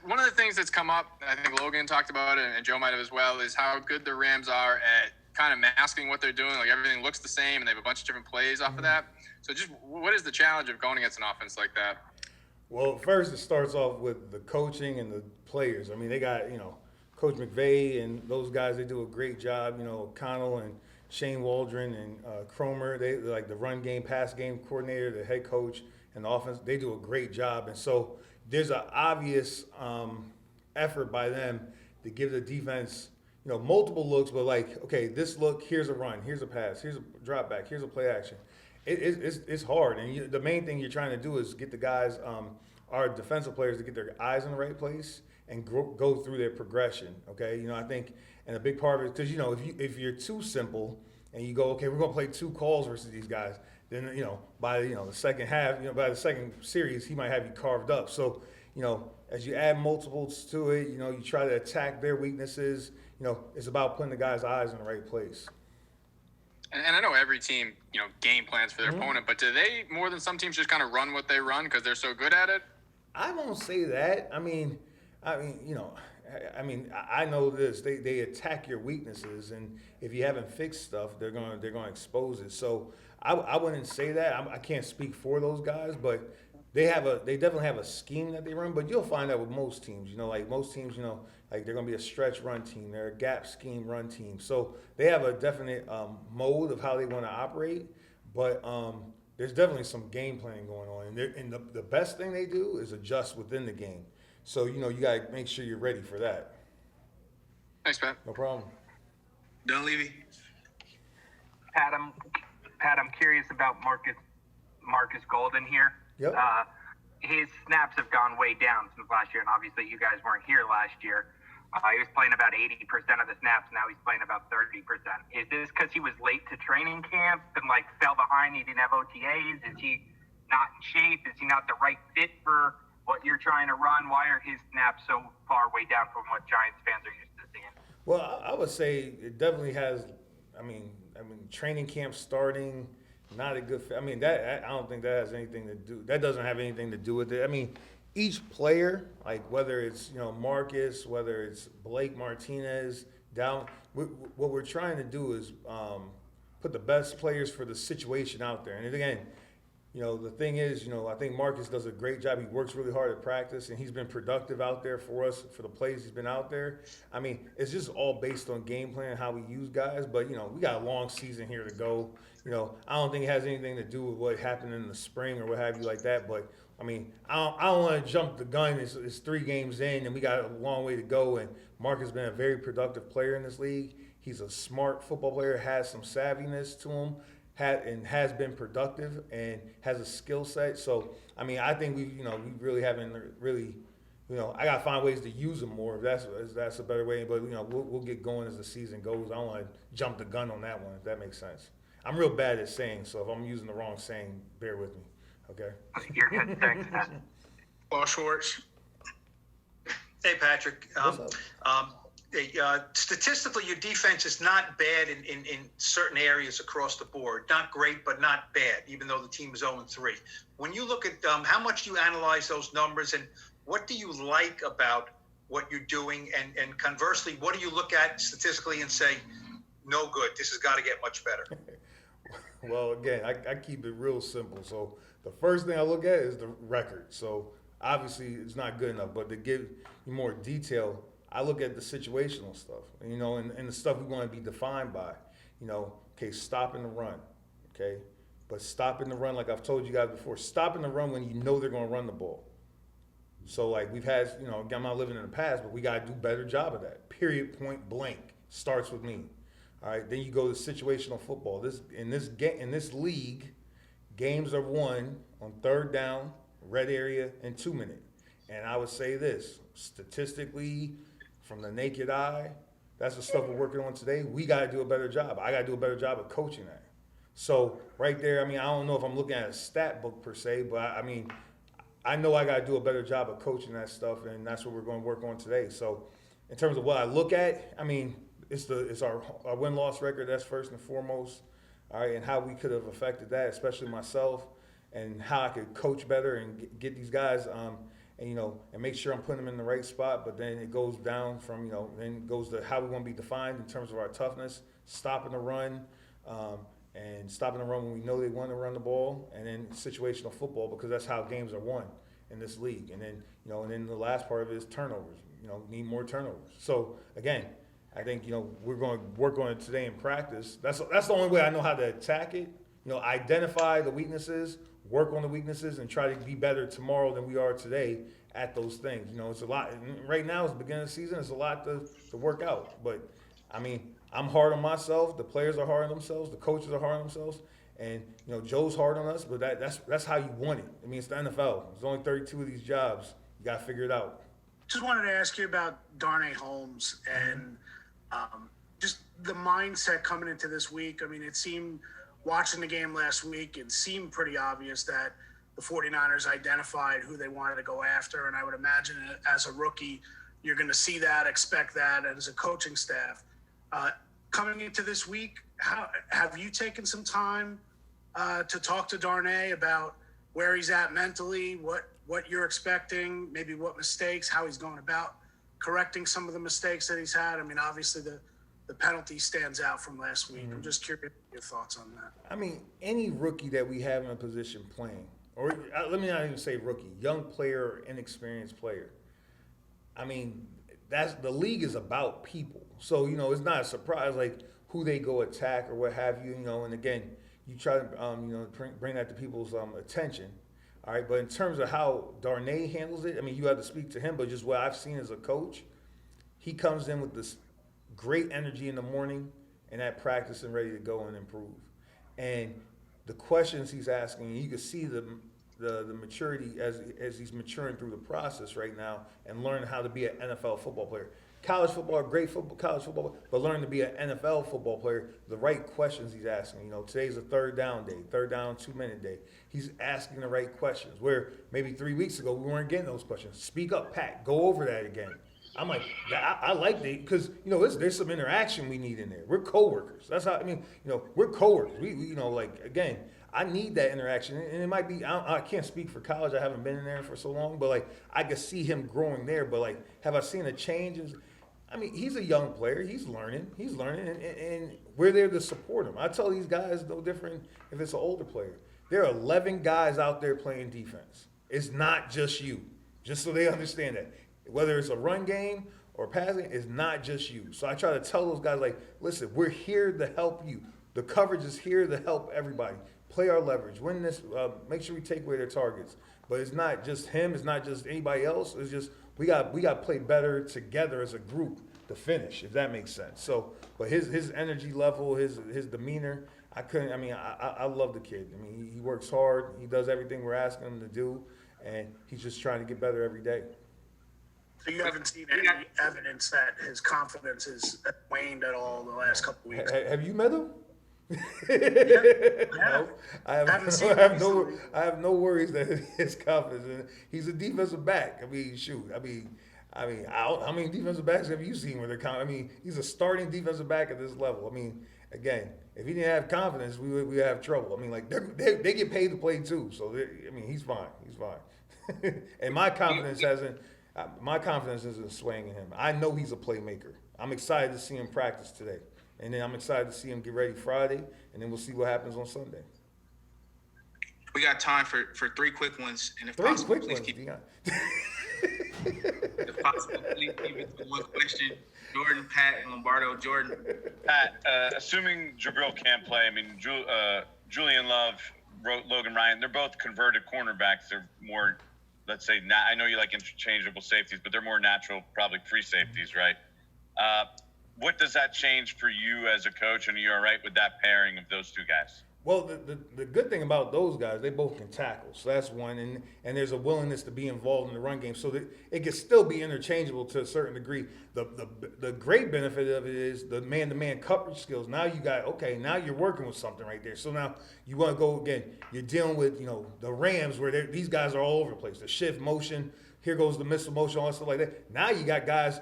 one of the things that's come up, I think Logan talked about it, and Joe might have as well, is how good the Rams are at kind of masking what they're doing. Like everything looks the same, and they have a bunch of different plays off of that. So just what is the challenge of going against an offense like that? Well, first it starts off with the coaching and the players. I mean, they got Coach McVay and those guys. They do a great job. O'Connell and Shane Waldron and Cromer. They're like the run game, pass game coordinator, the head coach, and the offense. They do a great job. And so there's an obvious effort by them to give the defense multiple looks, but like, okay, this look, here's a run, here's a pass, here's a drop back, here's a play action. It's hard, and the main thing you're trying to do is get the guys, our defensive players, to get their eyes in the right place and go through their progression. Okay, I think, and a big part of it, because if you're too simple and you go, okay, we're gonna play two calls versus these guys, then by the second half, by the second series, he might have you carved up. So as you add multiples to it, you try to attack their weaknesses. It's about putting the guy's eyes in the right place. And I know every team, game plans for their opponent, but do they, more than some teams, just kind of run what they run because they're so good at it? I won't say that. I know this. They attack your weaknesses, and if you haven't fixed stuff, they're gonna expose it. So I wouldn't say that. I can't speak for those guys, but they definitely have a scheme that they run. But you'll find that with most teams. Like most teams, like they're gonna be a stretch run team. They're a gap scheme run team. So they have a definite mode of how they want to operate. But there's definitely some game planning going on, and the best thing they do is adjust within the game. So you gotta make sure you're ready for that. Thanks, Pat. No problem. Dunleavy. Pat, I'm curious about Marcus Golden here. Yep. His snaps have gone way down since last year, and obviously you guys weren't here last year. He was playing about 80% of the snaps. Now he's playing about 30%. Is this because he was late to training camp and fell behind? He didn't have OTAs. Is he not in shape? Is he not the right fit for what you're trying to run? Why are his snaps so far way down from what Giants fans are used to seeing? Well, I would say it definitely has. Training camp starting, not a good fit. I don't think that has anything to do. That doesn't have anything to do with it. Each player, like whether it's Marcus, whether it's Blake Martinez, what we're trying to do is put the best players for the situation out there. And again, the thing is, I think Marcus does a great job. He works really hard at practice, and he's been productive out there for us for the plays he's been out there. It's just all based on game plan, how we use guys. But we got a long season here to go. I don't think it has anything to do with what happened in the spring or what have you like that. But I don't want to jump the gun. It's 3 games in, and we got a long way to go. And Marcus has been a very productive player in this league. He's a smart football player, has some savviness to him. Has been productive and has a skill set. So I think we really haven't really, I gotta find ways to use him more. If that's a better way. But we'll get going as the season goes. I don't want to jump the gun on that one, if that makes sense. I'm real bad at saying, so if I'm using the wrong saying, bear with me. Okay. You're good. Thanks. Paul Schwartz. Hey, Patrick. Statistically, your defense is not bad in certain areas across the board. Not great, but not bad, even though the team is 0-3. When you look at how much do you analyze those numbers, and what do you like about what you're doing? And conversely, what do you look at statistically and say, no good, this has got to get much better? Well, again, I keep it real simple. So the first thing I look at is the record. So obviously it's not good enough, but to give you more detail, I look at the situational stuff, and the stuff we want to be defined by, okay, stopping the run, okay? But stopping the run, like I've told you guys before, stopping the run when you know they're going to run the ball. So, like, we've had, I'm not living in the past, but we got to do a better job of that. Period, point blank. Starts with me. All right, then you go to situational football. In this league, games are won on 3rd down, red area, and 2-minute. And I would say this, statistically, from the naked eye, that's the stuff we're working on today. We got to do a better job. I got to do a better job of coaching that. So right there, I don't know if I'm looking at a stat book per se, but I know I got to do a better job of coaching that stuff, and that's what we're going to work on today. So in terms of what I look at, it's our win-loss record. That's first and foremost. All right, and how we could have affected that, especially myself, and how I could coach better and get these guys and make sure I'm putting them in the right spot. But then it goes down from, then it goes to how we want to be defined in terms of our toughness, stopping the run, and stopping the run when we know they want to run the ball, and then situational football, because that's how games are won in this league. And then, and then the last part of it is turnovers. Need more turnovers. So again, I think, we're going to work on it today in practice. That's the only way I know how to attack it. Identify the weaknesses, work on the weaknesses, and try to be better tomorrow than we are today at those things. It's a lot. Right now, it's the beginning of the season. It's a lot to work out. But, I'm hard on myself. The players are hard on themselves. The coaches are hard on themselves. And, Joe's hard on us. But that's how you want it. It's the NFL. There's only 32 of these jobs. You got to figure it out. Just wanted to ask you about Darnay Holmes and just the mindset coming into this week. It seemed, watching the game last week, it seemed pretty obvious that the 49ers identified who they wanted to go after. And I would imagine as a rookie, you're going to see that, expect that as a coaching staff. Coming into this week, have you taken some time to talk to Darnay about where he's at mentally, what you're expecting, maybe what mistakes, how he's going about correcting some of the mistakes that he's had? Obviously the penalty stands out from last week. I'm just curious your thoughts on that. Any rookie that we have in a position playing, or let me not even say rookie, young player, inexperienced player. That's the league is about people. So, it's not a surprise like who they go attack or what have you, and again, you try to, bring that to people's attention. All right, but in terms of how Darnay handles it, you have to speak to him, but just what I've seen as a coach, he comes in with this great energy in the morning and at practice and ready to go and improve. And the questions he's asking, you can see the maturity as he's maturing through the process right now and learning how to be an NFL football player. College football, great football, college football, but learning to be an NFL football player, the right questions he's asking. Today's a third down day, 2-minute day. He's asking the right questions, where maybe 3 weeks ago we weren't getting those questions. Speak up, Pat, go over that again. I'm like, I like that, because, there's some interaction we need in there. We're coworkers. That's how, we're coworkers. We again, I need that interaction. And it might be, I can't speak for college. I haven't been in there for so long, but I could see him growing there. But have I seen a change? He's a young player. He's learning, and we're there to support him. I tell these guys, no different if it's an older player. There are 11 guys out there playing defense. It's not just you, just so they understand that. Whether it's a run game or passing, it's not just you. So I try to tell those guys, listen, we're here to help you. The coverage is here to help everybody. Play our leverage. Win this. Make sure we take away their targets. But it's not just him. It's not just anybody else. It's just we got to play better together as a group to finish, if that makes sense. So, but his energy level, his demeanor, I love the kid. He works hard. He does everything we're asking him to do, and he's just trying to get better every day. So you haven't seen any evidence that his confidence has waned at all the last couple of weeks? Have you met him? No, I have no worries that his confidence. He's a defensive back. How many defensive backs have you seen where they're he's a starting defensive back at this level. Again, if he didn't have confidence, we would have trouble. They get paid to play too. So he's fine. He's fine. And my confidence isn't swaying in him. I know he's a playmaker. I'm excited to see him practice today. And then I'm excited to see him get ready Friday, and then we'll see what happens on Sunday. We got time for 3 quick ones, and if Three possible, quick please ones, keep if possible, please keep it to one question. Jordan, Pat, and Lombardo. Jordan. Pat, assuming Jabril can't play, Julian Love, Logan Ryan, they're both converted cornerbacks. They're more, let's say, I know you like interchangeable safeties, but they're more natural, probably free safeties, right? What does that change for you as a coach, and are you all right with that pairing of those two guys? Well, the good thing about those guys, they both can tackle. So that's one, and there's a willingness to be involved in the run game, so that it can still be interchangeable to a certain degree. The great benefit of it is the man-to-man coverage skills. Now now you're working with something right there. So now you want to go again. You're dealing with the Rams where these guys are all over the place. The shift motion. Here goes the missile motion, all that stuff like that. Now you got guys,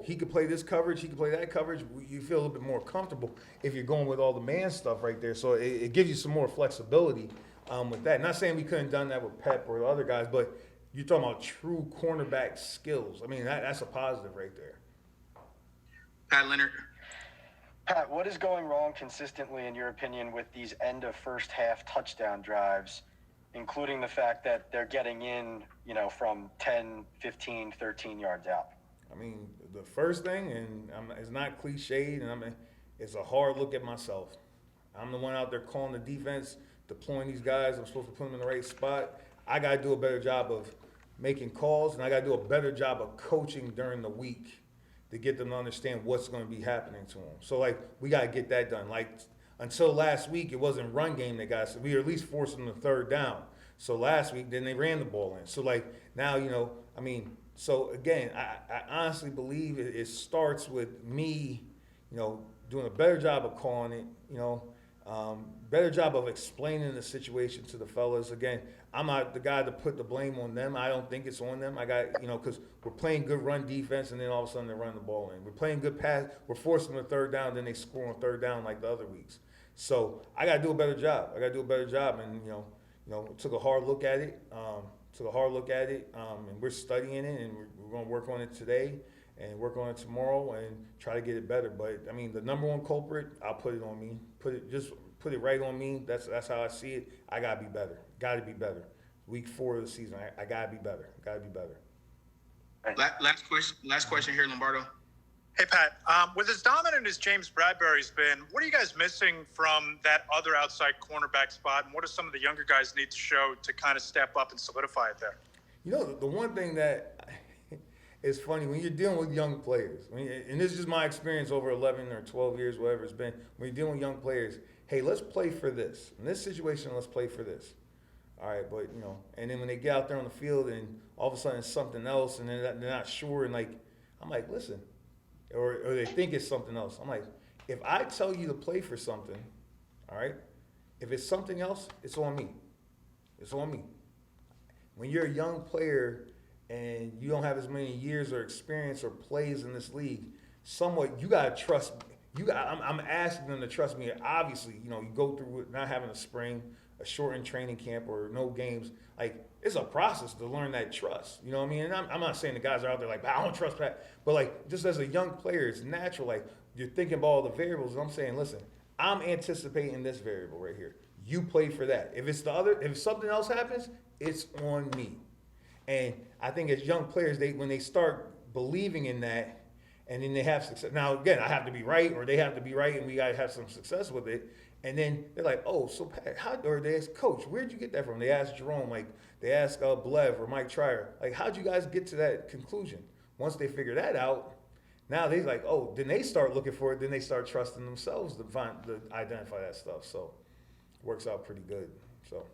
he could play this coverage, he could play that coverage. You feel a little bit more comfortable if you're going with all the man stuff right there. So it gives you some more flexibility with that. Not saying we couldn't have done that with Pep or the other guys, but you're talking about true cornerback skills. I mean, that's a positive right there. Pat Leonard. Pat, what is going wrong consistently, in your opinion, with these end of first half touchdown drives, including the fact that they're getting in, from 10, 15, 13 yards out? I mean, the first thing, and it's not cliched, and it's a hard look at myself. I'm the one out there calling the defense, deploying these guys. I'm supposed to put them in the right spot. I got to do a better job of making calls, and I got to do a better job of coaching during the week to get them to understand what's going to be happening to them. So, we got to get that done. Until last week, it wasn't run game that got us. We were at least forcing them to third down. So last week, then they ran the ball in. So, now, so again, I honestly believe it starts with me, doing a better job of calling it, better job of explaining the situation to the fellas. Again, I'm not the guy to put the blame on them. I don't think it's on them. I got, because we're playing good run defense, and then all of a sudden they run the ball in. We're playing good pass. We're forcing them to third down, then they score on third down like the other weeks. So I got to do a better job. And, took a hard look at it. And we're studying it, and we're going to work on it today and work on it tomorrow and try to get it better. But, the number one culprit, I'll put it on me. Put it right on me. That's how I see it. I got to be better. Got to be better. Week 4 of the season, I got to be better. Last question here, Lombardo. Hey, Pat, with as dominant as James Bradbury's been, what are you guys missing from that other outside cornerback spot? And what do some of the younger guys need to show to kind of step up and solidify it there? The one thing that is funny, when you're dealing with young players, and this is just my experience over 11 or 12 years, whatever it's been, when you're dealing with young players, hey, let's play for this. In this situation, let's play for this. All right, but, and then when they get out there on the field and all of a sudden it's something else and they're not sure, and I'm like, listen, or they think it's something else. I'm like, if I tell you to play for something, all right, if it's something else, it's on me. It's on me. When you're a young player and you don't have as many years or experience or plays in this league, somewhat you gotta trust. I'm asking them to trust me. Obviously, you go through not having a spring, a shortened training camp, or no games. It's a process to learn that trust. You know what I mean? And I'm not saying the guys are out there I don't trust Pat, but just as a young player, it's natural. You're thinking about all the variables, and I'm saying, listen, I'm anticipating this variable right here. You play for that. If something else happens, it's on me. And I think as young players, when they start believing in that, and then they have success. Now, again, I have to be right, or they have to be right, and we got to have some success with it. And then they're like, oh, so Pat, or they ask, Coach, where'd you get that from? They ask Jerome, they ask Blev or Mike Trier, how'd you guys get to that conclusion? Once they figure that out, now they then they start looking for it, then they start trusting themselves to identify that stuff. So it works out pretty good. So.